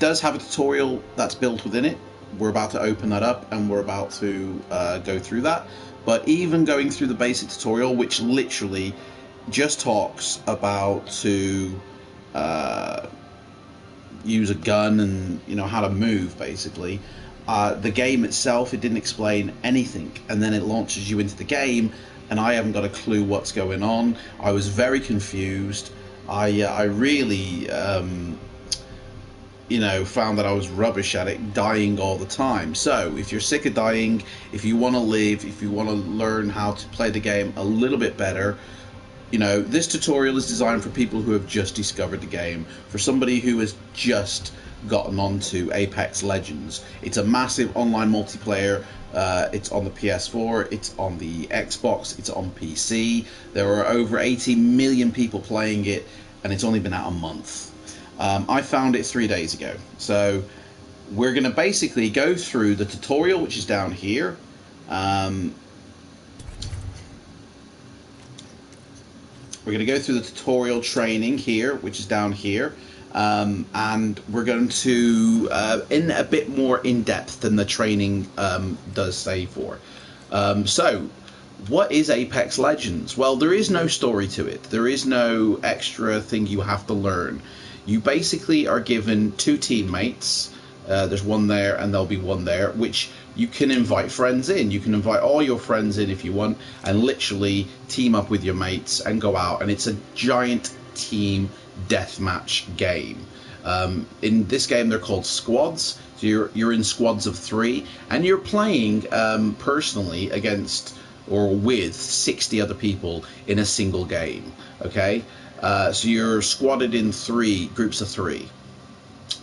does have a tutorial that's built within it. We're about to open that up and we're about to go through that. But even going through the basic tutorial, which literally just talks about to use a gun and how to move, basically. The game itself, it didn't explain anything, and then it launches you into the game, and I haven't got a clue what's going on. I was very confused. I really found that I was rubbish at it, dying all the time. So if you're sick of dying, if you want to live, if you want to learn how to play the game a little bit better, this tutorial is designed for people who have just discovered the game, for somebody who has just gotten onto Apex Legends. It's a massive online multiplayer. It's on the PS4, it's on the Xbox, it's on PC. There are over 80 million people playing it, and it's only been out a month. I found it 3 days ago. So we're going to basically go through the tutorial, which is down here. We're going to go through the tutorial training here, which is down here. And we're going to, in a bit more in depth than the training does say for. So, what is Apex Legends? Well, there is no story to it. There is no extra thing you have to learn. You basically are given two teammates. There's one there and there'll be one there, which you can invite friends in. You can invite all your friends in if you want, and literally team up with your mates and go out. And it's a giant team deathmatch game. In this game, they're called squads. So you're in squads of 3, and you're playing personally against or with 60 other people in a single game. Okay, so you're squatted in 3 groups of 3.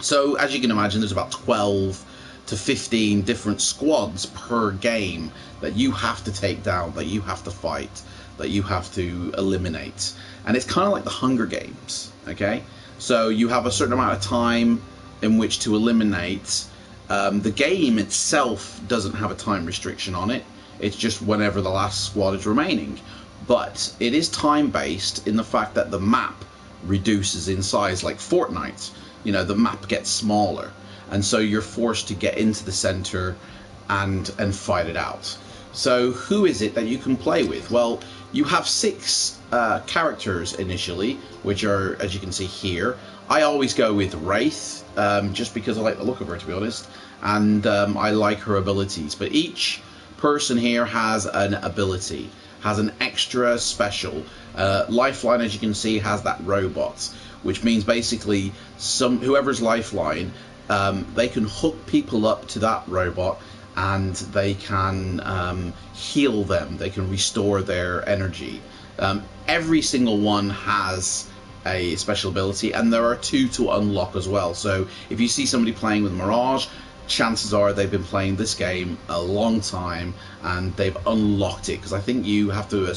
So as you can imagine, there's about 12 to 15 different squads per game that you have to take down, that you have to fight, that you have to eliminate. And it's kind of like the Hunger Games, okay? So you have a certain amount of time in which to eliminate. The game itself doesn't have a time restriction on it. It's just whenever the last squad is remaining. But it is time-based in the fact that the map reduces in size, like Fortnite. The map gets smaller. And so you're forced to get into the center and fight it out. So who is it that you can play with? Well, you have 6 characters initially, which are, as you can see here. I always go with Wraith, just because I like the look of her, to be honest, and I like her abilities. But each person here has an ability, has an extra special. Lifeline, as you can see, has that robot, which means basically whoever's Lifeline, they can hook people up to that robot, and they can heal them. They can restore their energy. Every single one has a special ability, and there are 2 to unlock as well. So if you see somebody playing with Mirage, chances are they've been playing this game a long time and they've unlocked it, because I think you have to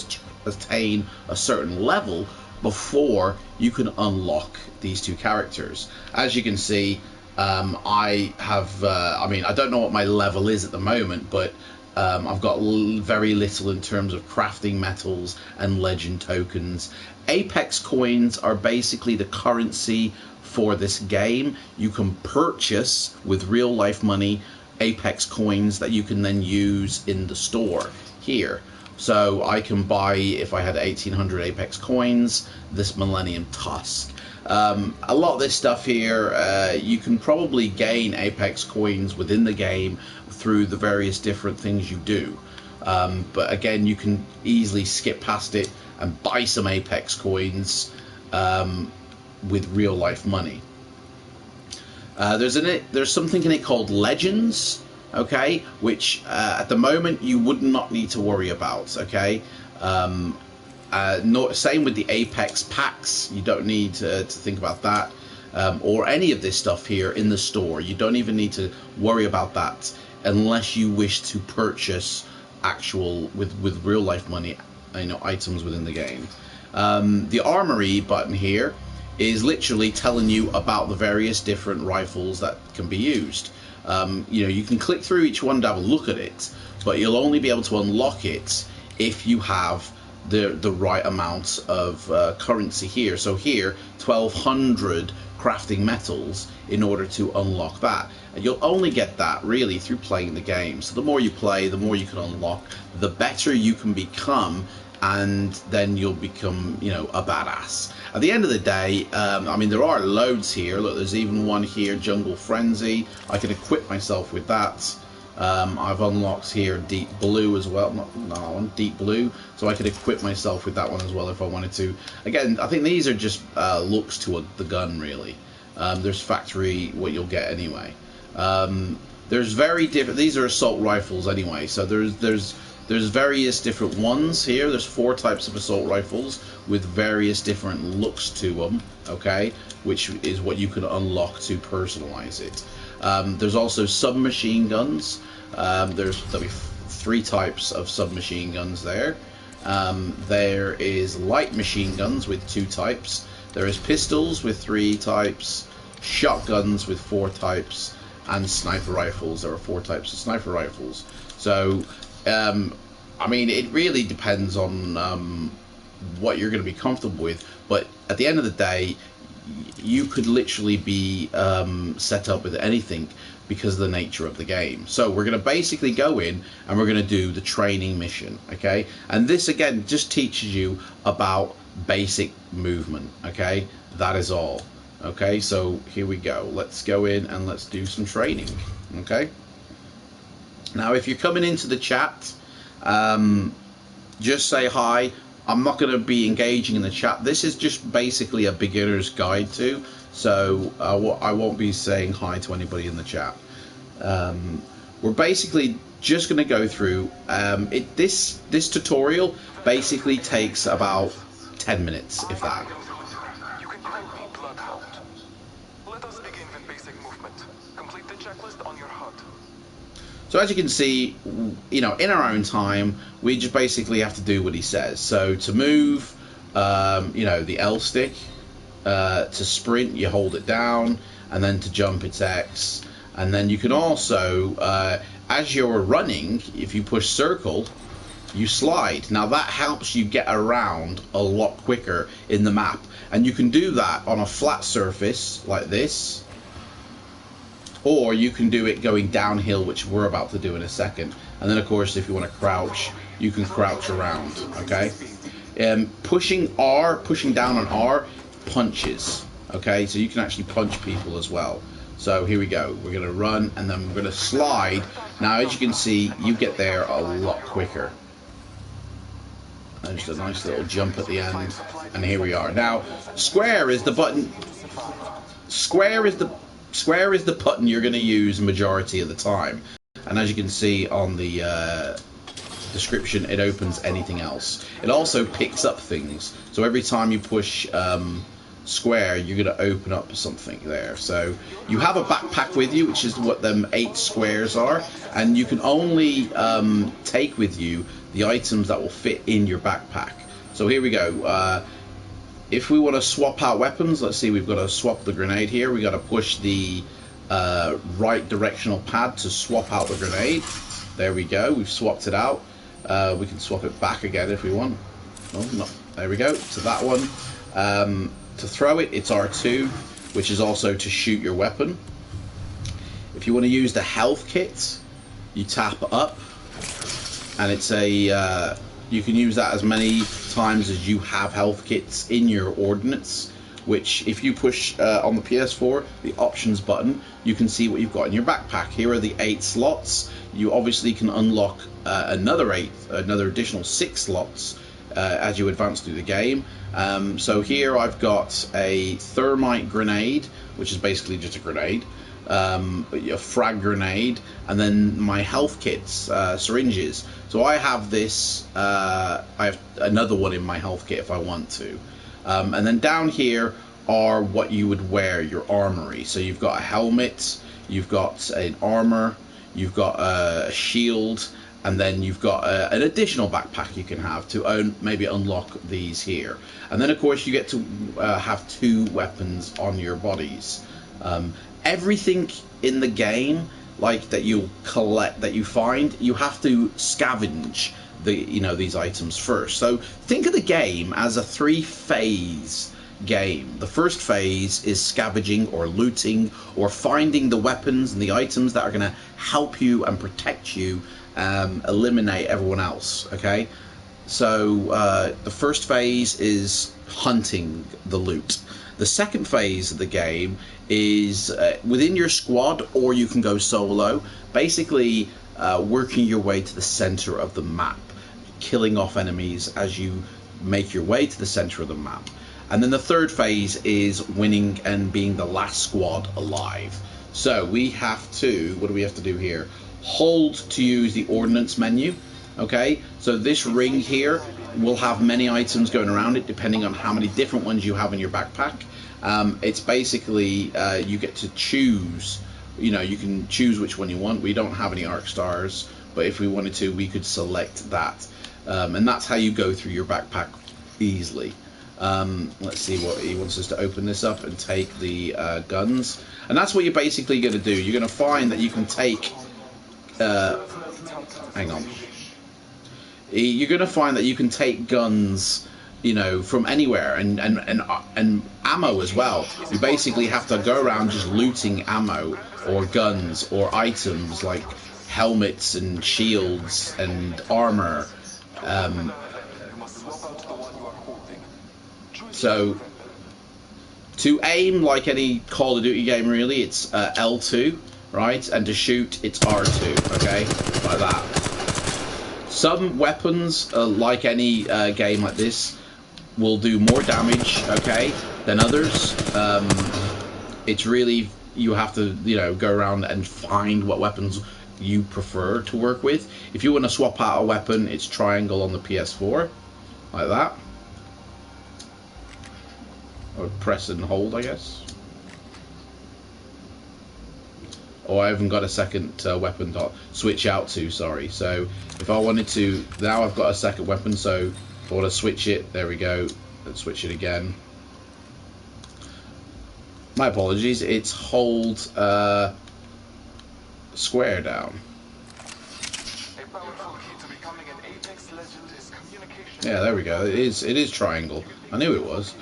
attain a certain level before you can unlock these 2 characters. As you can see, I have, I don't know what my level is at the moment, but I've got very little in terms of crafting metals and legend tokens. Apex coins are basically the currency for this game. You can purchase with real life money Apex coins that you can then use in the store here. So I can buy, if I had 1800 Apex coins, this Millennium Tusk. A lot of this stuff here, you can probably gain Apex coins within the game through the various different things you do. But again, you can easily skip past it and buy some Apex coins with real life money. There's something in it called Legends, okay, which at the moment you would not need to worry about, okay. Same with the Apex packs. You don't need to think about that, or any of this stuff here in the store. You don't even need to worry about that unless you wish to purchase actual with real life money, items within the game. The Armory button here is literally telling you about the various different rifles that can be used. You can click through each one to have a look at it, but you'll only be able to unlock it if you have the right amount of currency here. So here, 1200 crafting metals in order to unlock that. And you'll only get that really through playing the game. So the more you play, the more you can unlock, the better you can become, and then you'll become, you know, a badass. At the end of the day, I mean, there are loads here. Look, there's even one here, Jungle Frenzy. I can equip myself with that. I've unlocked here Deep Blue as well. Not that one, Deep Blue. So I could equip myself with that one as well if I wanted to. Again, I think these are just looks to the gun, really. There's factory, what you'll get anyway. There's very different. These are assault rifles anyway. So there's various different ones here. There's 4 types of assault rifles with various different looks to them. Okay, which is what you can unlock to personalize it. There's also submachine guns. There'll be 3 types of submachine guns there. There is light machine guns with 2 types. There is pistols with 3 types, shotguns with 4 types, and sniper rifles. There are 4 types of sniper rifles. So, I mean, it really depends on what you're going to be comfortable with. But at the end of the day, you could literally be set up with anything because of the nature of the game. So we're going to basically go in and we're going to do the training mission, okay? And this again just teaches you about basic movement, okay? That is all, okay? So here we go. Let's go in and let's do some training, okay? Now if you're coming into the chat, just say hi. I'm not going to be engaging in the chat. This is just basically a beginner's guide to, so I won't be saying hi to anybody in the chat. We're basically just going to go through this tutorial basically takes about 10 minutes, if that. You can call me Bloodhound. Let us begin with basic movement. Complete the checklist on your HUD. So as you can see, you know, in our own time, we just basically have to do what he says. So to move, you know, the L stick. To sprint, you hold it down, and then to jump, it's X. And then you can also, as you're running, if you push circle, you slide. Now that helps you get around a lot quicker in the map. And you can do that on a flat surface like this. Or you can do it going downhill, which we're about to do in a second. And then, of course, if you want to crouch, you can crouch around, okay? Pushing R, pushing down on R, punches, okay? So you can actually punch people as well. So here we go. We're going to run, and then we're going to slide. Now, as you can see, you get there a lot quicker. And just a nice little jump at the end. And here we are. Now, square is the button. Square is the button you're going to use majority of the time, and as you can see on the description, it opens anything else. It also picks up things, so every time you push square, you're going to open up something there. So you have a backpack with you, which is what them 8 squares are, and you can only take with you the items that will fit in your backpack. So here we go. If we want to swap out weapons, let's see, we've got to swap the grenade here. We've got to push the right directional pad to swap out the grenade. There we go, we've swapped it out. We can swap it back again if we want. Oh, no. There we go, to that one. To throw it, it's R2, which is also to shoot your weapon. If you want to use the health kit, you tap up, and it's a... you can use that as many times as you have health kits in your ordnance, which if you push on the PS4, the options button, you can see what you've got in your backpack. Here are the 8 slots. You obviously can unlock another additional 6 slots as you advance through the game. So here I've got a thermite grenade, which is basically just a grenade. A frag grenade, and then my health kits, syringes. So I have this, I have another one in my health kit if I want to. And then down here are what you would wear, your armory. So you've got a helmet, you've got an armor, you've got a shield, and then you've got an additional backpack you can have to maybe unlock these here. And then of course you get to have 2 weapons on your bodies. Everything in the game, like that you collect, that you find, you have to scavenge these items first. So think of the game as a 3-phase, game. The first phase is scavenging or looting or finding the weapons and the items that are going to help you and protect you, eliminate everyone else. Okay, so the first phase is hunting the loot. The second phase of the game is within your squad, or you can go solo, basically working your way to the center of the map, killing off enemies as you make your way to the center of the map. And then the third phase is winning and being the last squad alive. So we have to, what do we have to do here? Hold to use the ordnance menu. Okay, so this ring here will have many items going around it depending on how many different ones you have in your backpack. It's basically you get to choose, you know, you can choose which one you want. We don't have any arc stars, but if we wanted to, we could select that. And that's how you go through your backpack easily. Let's see what he wants us to open this up and take the guns. And that's what you're basically going to do. You're going to find that you can take... hang on. You're going to find that you can take guns, you know, from anywhere, and ammo as well. You basically have to go around just looting ammo or guns or items like helmets and shields and armor. So to aim, like any Call of Duty game really, it's L2, right? And to shoot, it's R2, okay? Like that. Some weapons, like any game like this, will do more damage, okay, than others. It's really, you have to, you know, go around and find what weapons you prefer to work with. If you want to swap out a weapon, it's triangle on the PS4, like that. Or press and hold, I guess. Oh, I haven't got a second weapon to switch out to, sorry. So if I wanted to, now I've got a second weapon, so if I want to switch it, there we go. Let's switch it again. My apologies, it's hold square down. Yeah, there we go. It is triangle. I knew it was.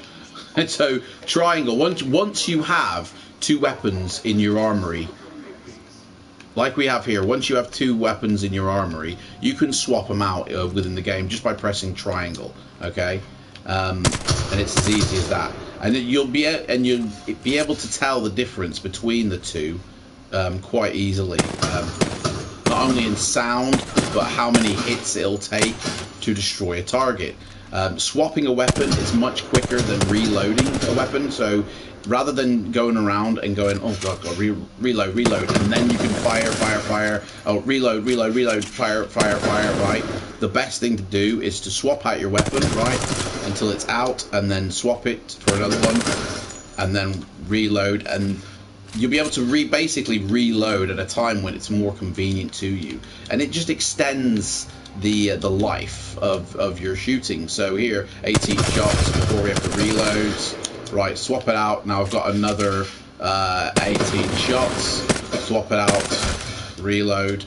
And so triangle, once you have two weapons in your armory, like we have here, once you have two weapons in your armory, you can swap them out within the game just by pressing triangle, okay? And it's as easy as that. And you'll be able to tell the difference between the two quite easily. Not only in sound, but how many hits it'll take to destroy a target. Swapping a weapon is much quicker than reloading a weapon, so rather than going around and going, oh god, reload, and then you can fire, oh, reload, fire, right? The best thing to do is to swap out your weapon, right, until it's out, and then swap it for another one, and then reload, and you'll be able to basically reload at a time when it's more convenient to you, and it just extends the life of your shooting. So here, 18 shots before we have to reload. Right, swap it out. Now I've got another 18 shots. Swap it out, reload,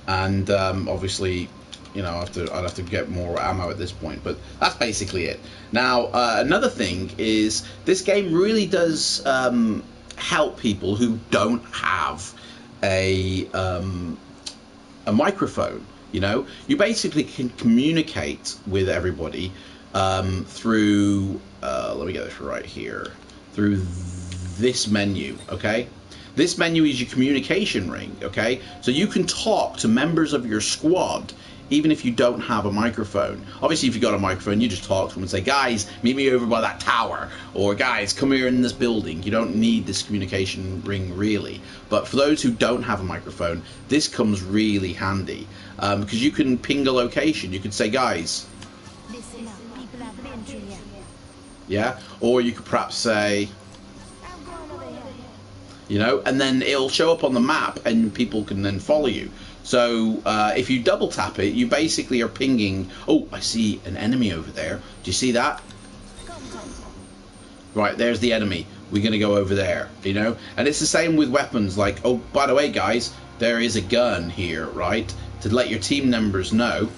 and obviously, you know, I'd have to get more ammo at this point. But that's basically it. Now another thing is this game really does help people who don't have a microphone. You know, you basically can communicate with everybody through, let me get this right here, through this menu, okay? This menu is your communication ring, okay? So you can talk to members of your squad even if you don't have a microphone. Obviously, if you've got a microphone, you just talk to them and say, guys, meet me over by that tower, or guys, come here in this building. You don't need this communication ring, really. But for those who don't have a microphone, this comes really handy, because you can ping a location. You could say, guys, yeah, or you could perhaps say, you know, and then it'll show up on the map and people can then follow you. So if you double tap it, you basically are pinging, oh, I see an enemy over there. Do you see that? Right, there's the enemy. We're going to go over there, you know? And it's the same with weapons, like, oh, by the way, guys, there is a gun here, right? To let your team members know,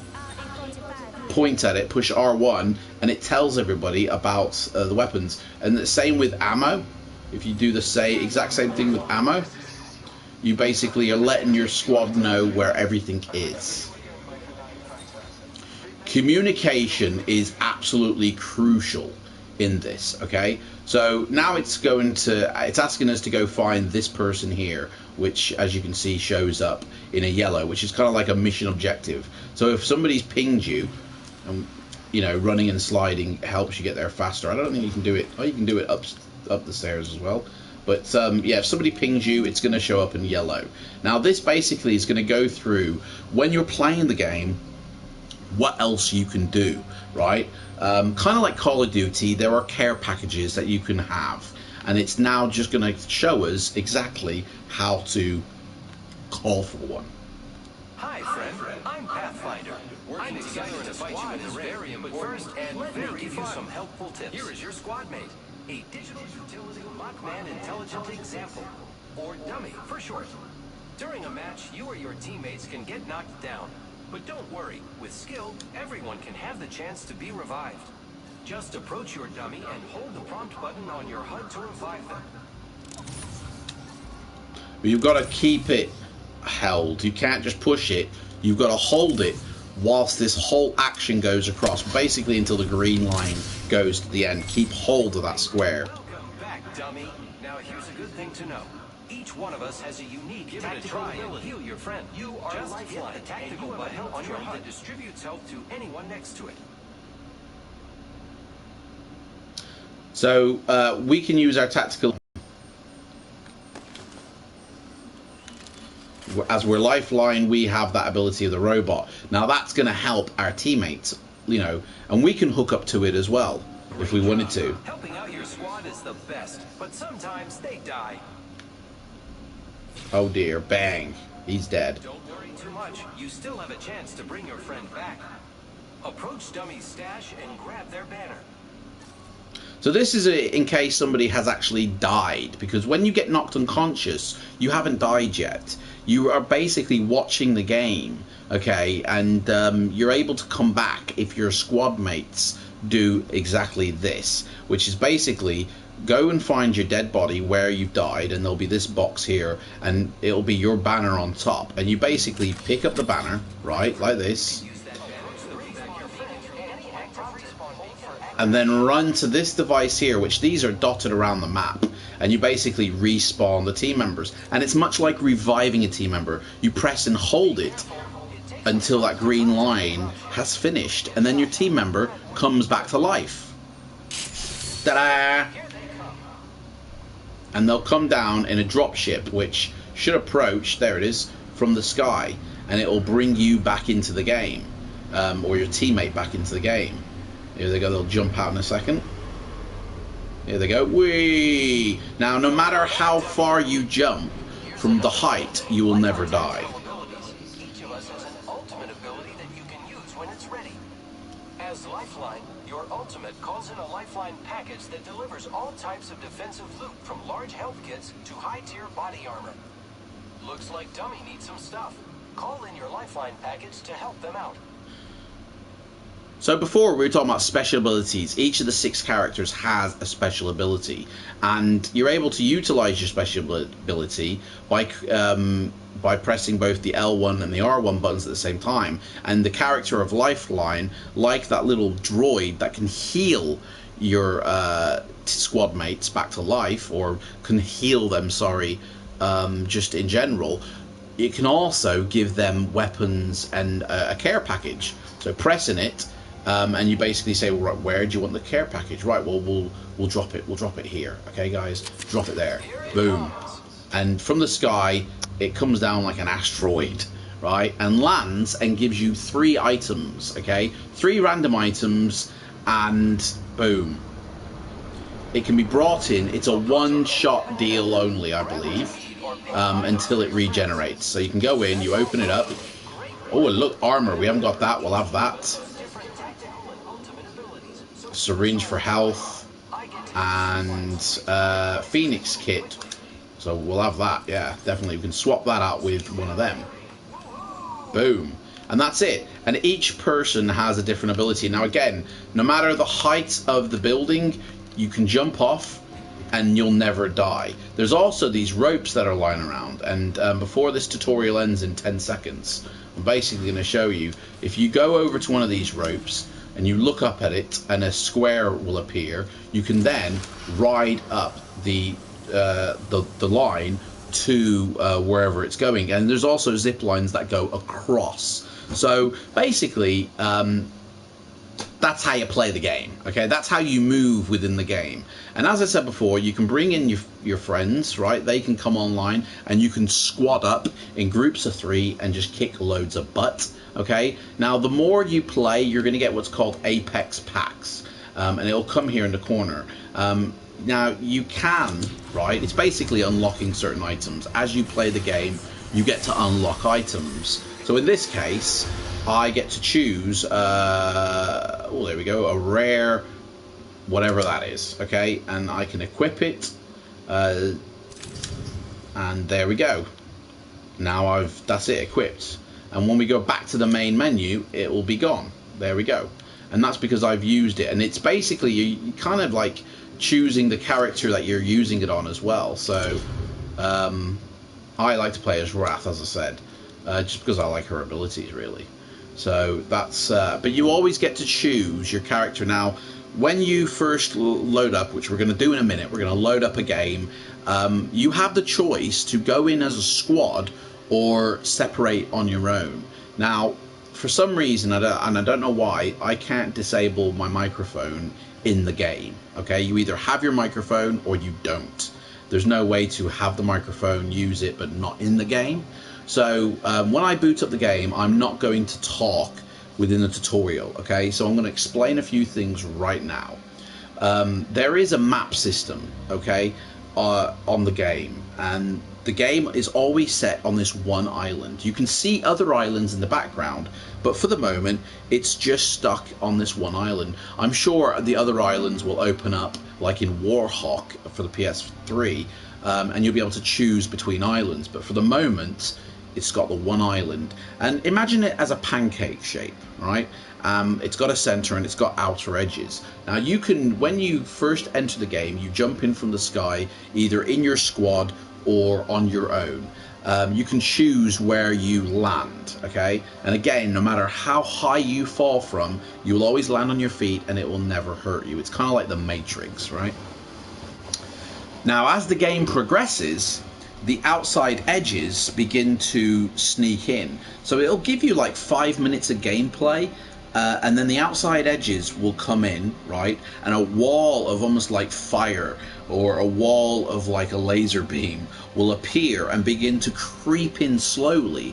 point at it, push R1, and it tells everybody about the weapons. And the same with ammo. If you do the exact same thing with ammo, you basically are letting your squad know where everything is. Communication is absolutely crucial in this, okay? So now it's asking us to go find this person here, which, as you can see, shows up in a yellow, which is kind of like a mission objective. So if somebody's pinged you, and you know, running and sliding helps you get there faster. I don't think you can do it. Oh, you can do it up the stairs as well. But yeah, if somebody pings you, it's going to show up in yellow. Now this basically is going to go through, when you're playing the game, what else you can do, right? Kind of like Call of Duty, there are care packages that you can have, and it's now just going to show us exactly how to call for one. Hi, friend. I'm Pathfinder. I'm together in a squad is very important, and let me give you some helpful tips. Here is your squad mate, a digital utility lockman intelligent example, or dummy for short. During a match, you or your teammates can get knocked down. But don't worry, with skill, everyone can have the chance to be revived. Just approach your dummy and hold the prompt button on your HUD to revive them. But you've got to keep it held. You can't just push it. You've got to hold it whilst this whole action goes across, basically until the green line goes to the end. Keep hold of that square. Welcome back, dummy. Now here's a good thing to know. Each one of us has a unique tactical ability. Heal your friend. You are just Lifeline, hit the tactical button on your HUD that distributes help to anyone next to it. So we can use our tactical, as we're Lifeline, we have that ability of the robot. Now that's going to help our teammates, you know, and we can hook up to it as well if we wanted to. Helping out your squad is the best, but sometimes they die. Oh dear, bang, he's dead. Don't worry too much. You still have a chance to bring your friend back. Approach Dummy's stash and grab their banner. So this is in case somebody has actually died, because when you get knocked unconscious, you haven't died yet. You are basically watching the game, okay, and you're able to come back if your squad mates do exactly this, which is basically go and find your dead body where you've died, and there'll be this box here, and it'll be your banner on top, and you basically pick up the banner, right, like this, and then run to this device here, which these are dotted around the map, and you basically respawn the team members. And it's much like reviving a team member. You press and hold it until that green line has finished, and then your team member comes back to life. Ta-da! And they'll come down in a dropship, which should approach, there it is, from the sky, and it will bring you back into the game, or your teammate back into the game. Here they go, they'll jump out in a second. Here they go, whee! Now, no matter how far you jump from the height, you will never die. Each of us has an ultimate ability that you can use when it's ready. As Lifeline, your ultimate calls in a Lifeline package that delivers all types of defensive loot, from large health kits to high-tier body armor. Looks like Dummy needs some stuff. Call in your Lifeline package to help them out. So before, we were talking about special abilities. Each of the 6 characters has a special ability, and you're able to utilize your special ability by pressing both the L1 and the R1 buttons at the same time. And the character of Lifeline, like that little droid that can heal your squad mates back to life, or can heal them, just in general, it can also give them weapons and a care package. So pressing it, and you basically say, well, right, where do you want the care package? Right, well, we'll drop it. We'll drop it here. Okay, guys, drop it there. Boom. And from the sky, it comes down like an asteroid, right, and lands and gives you 3 items. Okay, 3 random items, and boom. It can be brought in. It's a one-shot deal only, I believe, until it regenerates. So you can go in, you open it up. Oh, look, armor. We haven't got that. We'll have that. Syringe for health, and Phoenix kit. So we'll have that. Yeah, definitely. We can swap that out with one of them. Boom. and that's it. And each person has a different ability. Now again, no matter the height of the building, you can jump off and you'll never die. There's also these ropes that are lying around, and before this tutorial ends in 10 seconds, I'm basically going to show you, if you go over to one of these ropes and you look up at it and a square will appear, you can then ride up the line to wherever it's going. And there's also zip lines that go across. So basically, that's how you play the game. Okay, that's how you move within the game. And as I said before, you can bring in your friends, right? They can come online and you can squad up in groups of 3 and just kick loads of butt. Okay, now the more you play, you're going to get what's called Apex packs, and it'll come here in the corner. Now you can, right, it's basically unlocking certain items. As you play the game, you get to unlock items. So in this case, I get to choose, oh, there we go, a rare, whatever that is, okay, and I can equip it, and there we go. Now that's it, equipped. And when we go back to the main menu, it will be gone. There we go. And that's because I've used it. And it's basically, you kind of like choosing the character that you're using it on as well. So I like to play as Wrath, as I said, just because I like her abilities, really. So that's, but you always get to choose your character. Now, when you first load up, which we're going to do in a minute, we're going to load up a game, you have the choice to go in as a squad or separate on your own. Now, for some reason, and I don't know why, I can't disable my microphone in the game. Okay, you either have your microphone or you don't. There's no way to have the microphone, use it, but not in the game. So when I boot up the game, I'm not going to talk within the tutorial. Okay, so I'm going to explain a few things right now. There is a map system, okay, on the game, and the game is always set on this one island. You can see other islands in the background, but for the moment, it's just stuck on this one island. I'm sure the other islands will open up, like in Warhawk for the PS3, and you'll be able to choose between islands. But for the moment, it's got the one island. And imagine it as a pancake shape, right? It's got a center and it's got outer edges. Now you can, when you first enter the game, you jump in from the sky, either in your squad or on your own. You can choose where you land, okay? And again, no matter how high you fall from, you will always land on your feet and it will never hurt you. It's kind of like the Matrix, right? Now, as the game progresses, the outside edges begin to sneak in. So it'll give you like 5 minutes of gameplay, and then the outside edges will come in, right? And a wall of almost like fire or a wall of like a laser beam will appear and begin to creep in slowly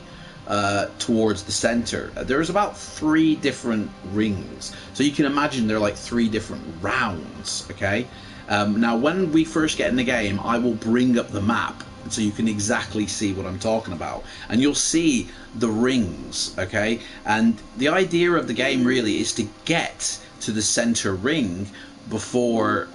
towards the center. There's about 3 different rings. So you can imagine they're like 3 different rounds, okay? Now, when we first get in the game, I will bring up the map so you can exactly see what I'm talking about, and you'll see the rings, okay? And the idea of the game really is to get to the center ring before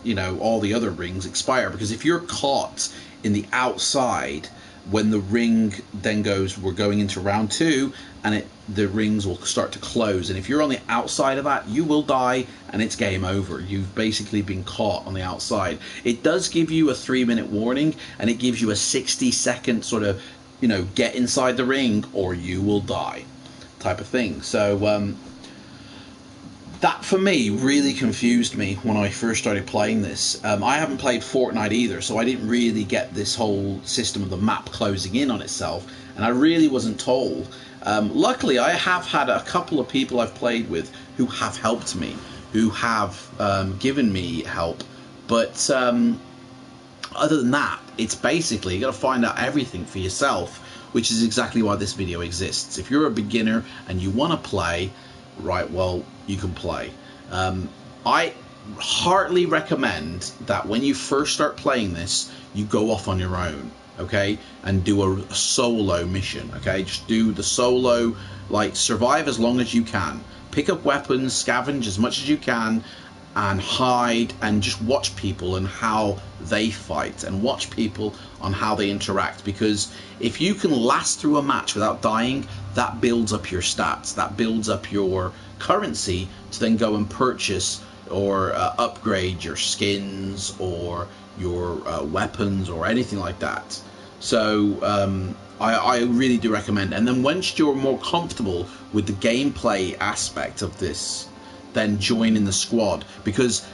you know, all the other rings expire, because if you're caught in the outside when the ring then goes, we're going into round 2, and the rings will start to close, and if you're on the outside of that, you will die and it's game over. You've basically been caught on the outside. It does give you a 3-minute warning, and it gives you a 60-second sort of, you know, get inside the ring or you will die type of thing. So that for me really confused me when I first started playing this. I haven't played Fortnite either, so I didn't really get this whole system of the map closing in on itself, and I really wasn't told. Luckily, I have had a couple of people I've played with who have helped me, who have given me help, but other than that, it's basically, you got to find out everything for yourself, which is exactly why this video exists. If you're a beginner and you want to play, right, well, you can play. I heartily recommend that when you first start playing this, you go off on your own, okay, and do a solo mission, okay? Just do the solo, like, survive as long as you can. Pick up weapons, scavenge as much as you can, and hide, and just watch people and how they fight, and watch people on how they interact, because if you can last through a match without dying, that builds up your stats, that builds up your currency to then go and purchase or upgrade your skins or your weapons or anything like that. So I really do recommend. And then once you're more comfortable with the gameplay aspect of this, then join in the squad, because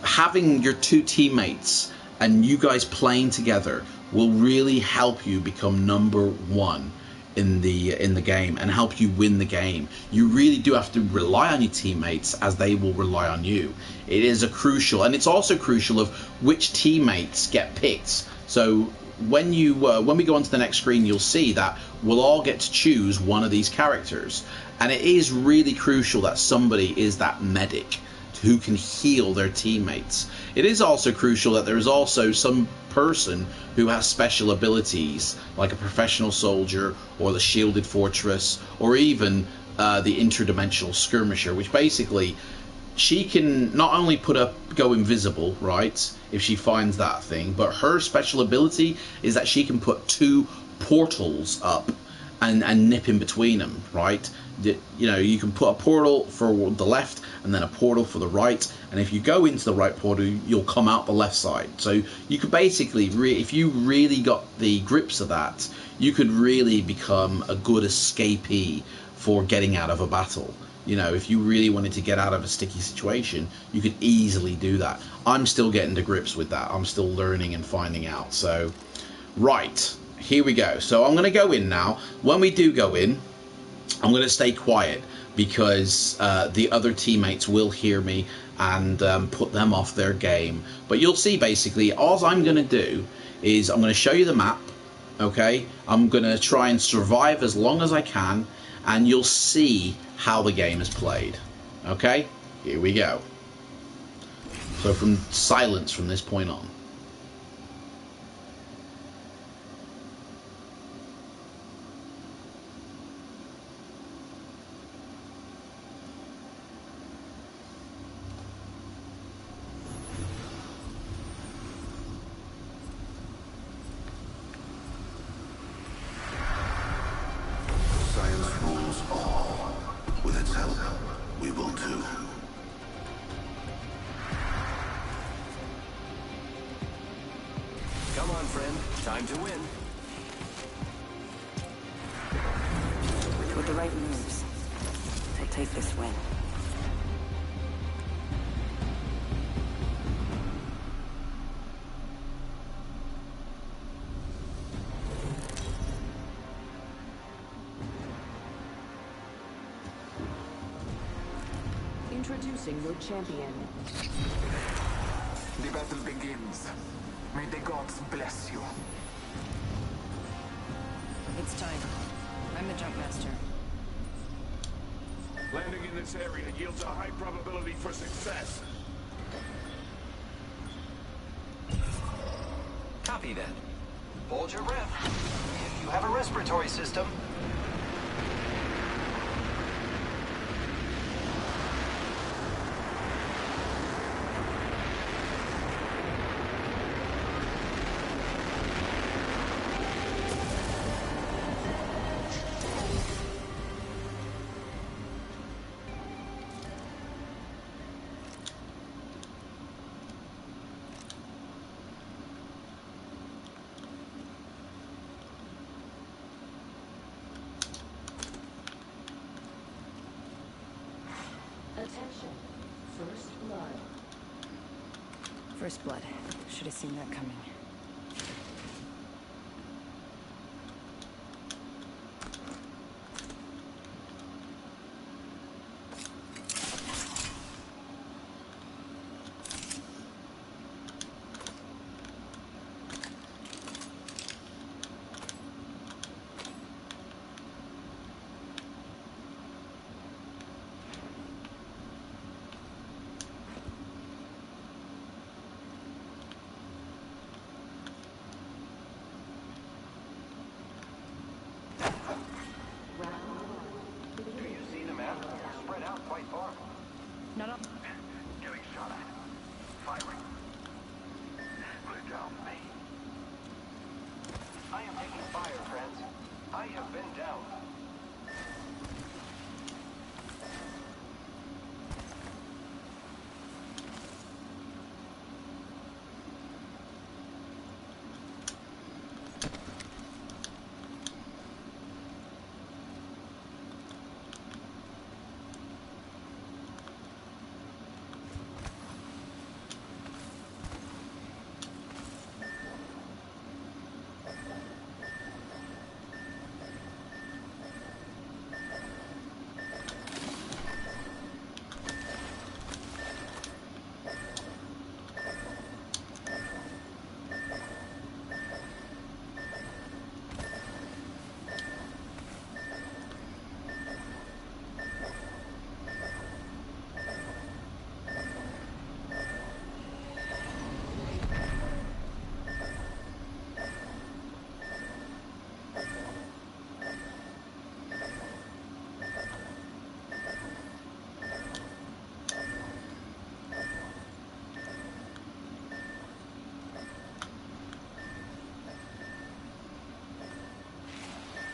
having your two teammates and you guys playing together will really help you become number one in the game and help you win the game. You really do have to rely on your teammates as they will rely on you. It is a crucial, and it's also crucial of which teammates get picked. So when we go on to the next screen, you'll see that we'll all get to choose one of these characters, and it is really crucial that somebody is that medic who can heal their teammates. It is also crucial that there is also some person who has special abilities, like a professional soldier or the shielded fortress, or even the interdimensional skirmisher, which basically she can not only go invisible, right, if she finds that thing, but her special ability is that she can put two portals up and nip in between them, right? You know, you can put a portal for the left and then a portal for the right, and if you go into the right portal, you'll come out the left side. So you could basically, if you really got the grips of that, you could really become a good escapee for getting out of a battle. You know, if you really wanted to get out of a sticky situation, you could easily do that. I'm still getting to grips with that. I'm still learning and finding out. So, right, here we go. So I'm going to go in now. When we do go in, I'm going to stay quiet, because the other teammates will hear me and put them off their game. But you'll see, basically, all I'm going to do is I'm going to show you the map, okay? I'm going to try and survive as long as I can, and you'll see how the game is played. Okay? Here we go. So from silence from this point on. Come on, friend. Time to win. With the right moves, we'll take this win. Introducing your champion. The battle begins. May the gods bless you. It's time. I'm the jump master. Landing in this area yields a high probability for success. Copy that. Hold your breath. If you have a respiratory system. Attention. First blood. First blood. Should have seen that coming. I have been down.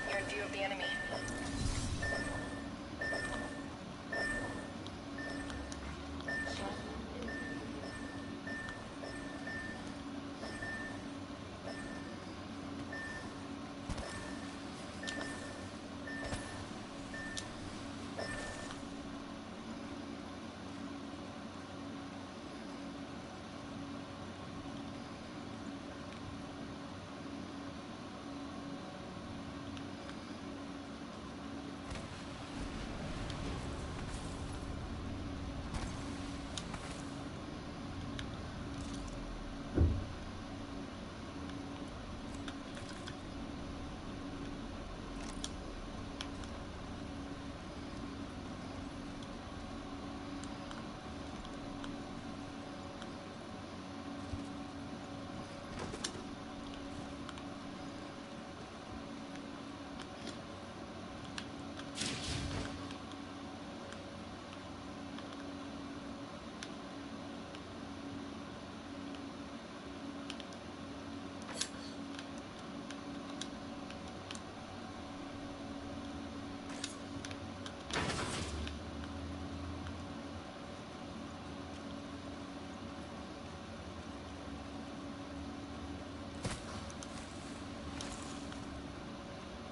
You're in view of the enemy.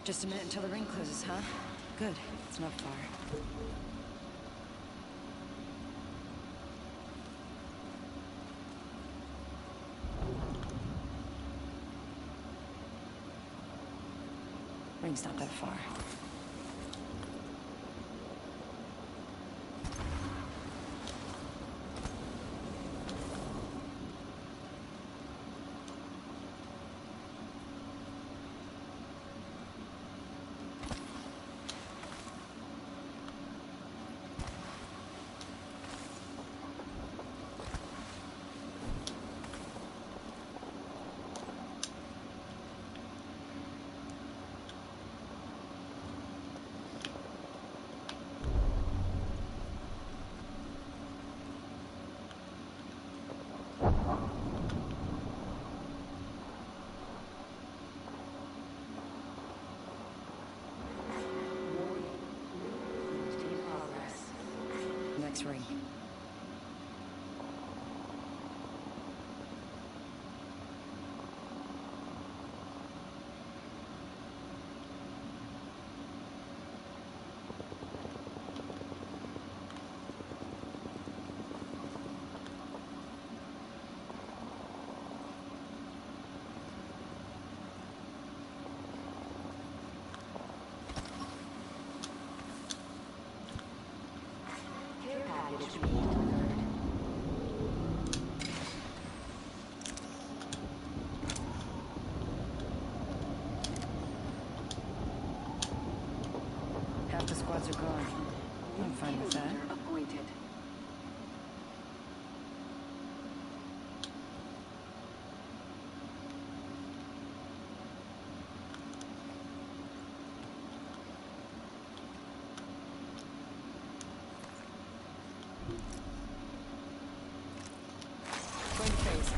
Just a minute until the ring closes, huh? Good. It's not far. Ring's not that far. Next ring. Care package being delivered. Half the squads are gone. I'm fine with that. Leader appointed. Going to phase.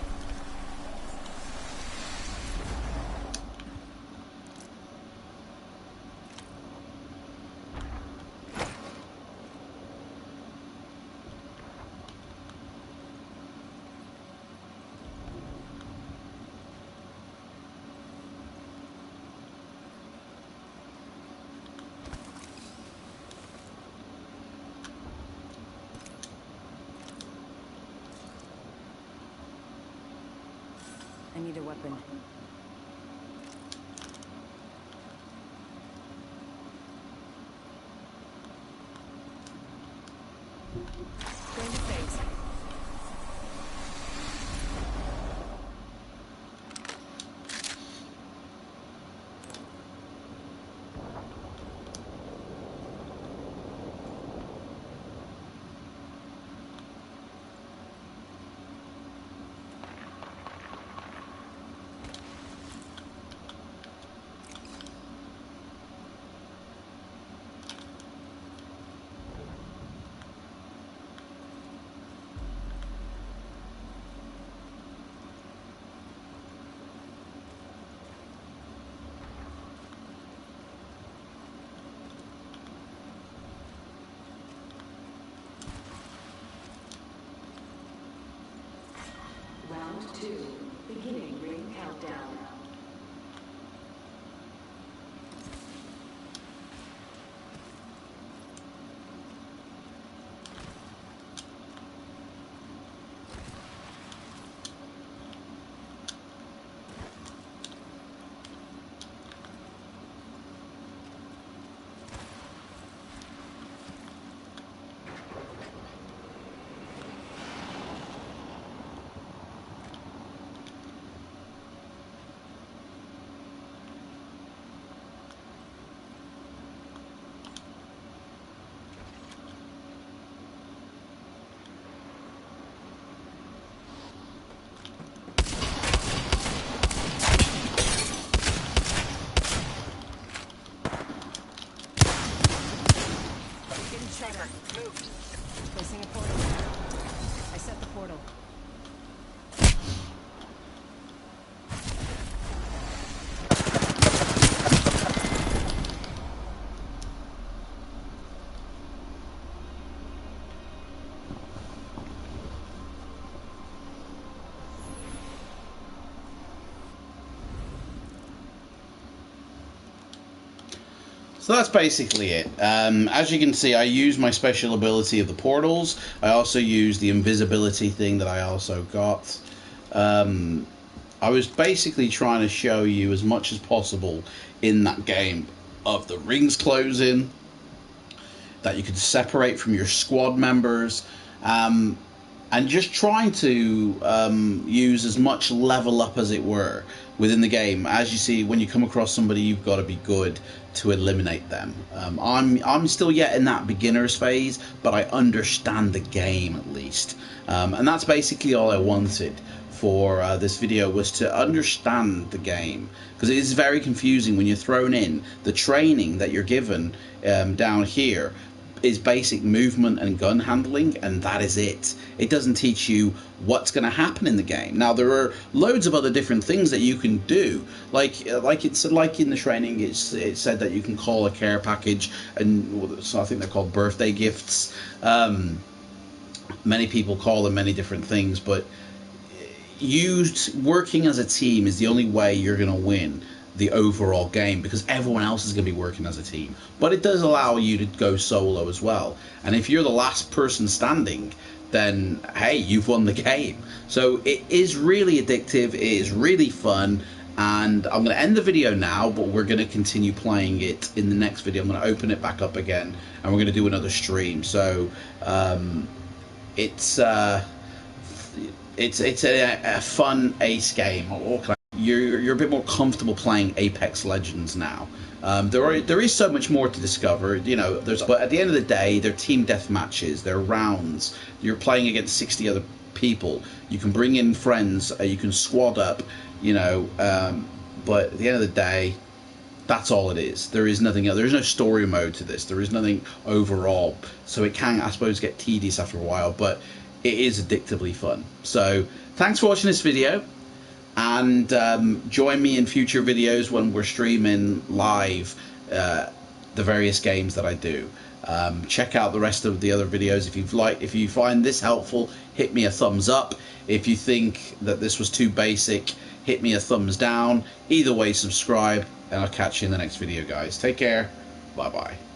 need a weapon. Going to phase. Round 2. Beginning ring countdown. Placing a portal. I set the portal. So that's basically it. As you can see, I use my special ability of the portals. I also use the invisibility thing that I also got. I was basically trying to show you as much as possible in that game of the rings closing, that you can separate from your squad members, and just trying to use as much level up as it were within the game. As you see, when you come across somebody, you've got to be good to eliminate them. I'm still yet in that beginner's phase, but I understand the game at least, and that's basically all I wanted for this video, was to understand the game, because it is very confusing when you're thrown in. The training that you're given down here is basic movement and gun handling, and that is it. It doesn't teach you what's going to happen in the game. Now, there are loads of other different things that you can do, like in the training it said that you can call a care package, and so I think they're called birthday gifts. Many people call them many different things, but working as a team is the only way you're going to win the overall game, because everyone else is going to be working as a team. But it does allow you to go solo as well, and if you're the last person standing, then hey, you've won the game. So it is really addictive, it is really fun, and I'm going to end the video now, but we're going to continue playing it in the next video. I'm going to open it back up again, and we're going to do another stream. So it's a fun ace game. You're a bit more comfortable playing Apex Legends now. There is so much more to discover, you know. But at the end of the day, they're team death matches, they're rounds. You're playing against 60 other people. You can bring in friends, you can squad up, you know. But at the end of the day, that's all it is. There is nothing else. There is no story mode to this. There is nothing overall. So it can, I suppose, get tedious after a while, but it is addictively fun. So thanks for watching this video. And join me in future videos when we're streaming live the various games that I do. Check out the rest of the other videos. If you find this helpful, hit me a thumbs up. If you think that this was too basic, hit me a thumbs down. Either way, subscribe, and I'll catch you in the next video, guys. Take care. Bye bye.